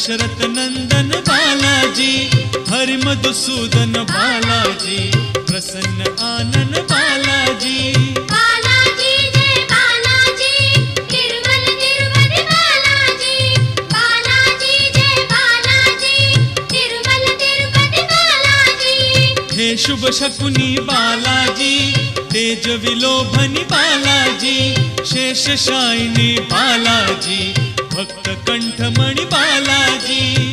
दशरथ नंदन बालाजी, हरि मधुसूदन बालाजी, प्रसन्न आनन बालाजी। बालाजी जय बालाजी, तिरुमल तिरुपति बालाजी। बालाजी जय बालाजी, तिरुमल तिरुपति बालाजी। हे शुभ शकुनी बालाजी, तेज विलोभनी बालाजी, शेष शायिनी बालाजी, भक्त कंठमणि बालाजी।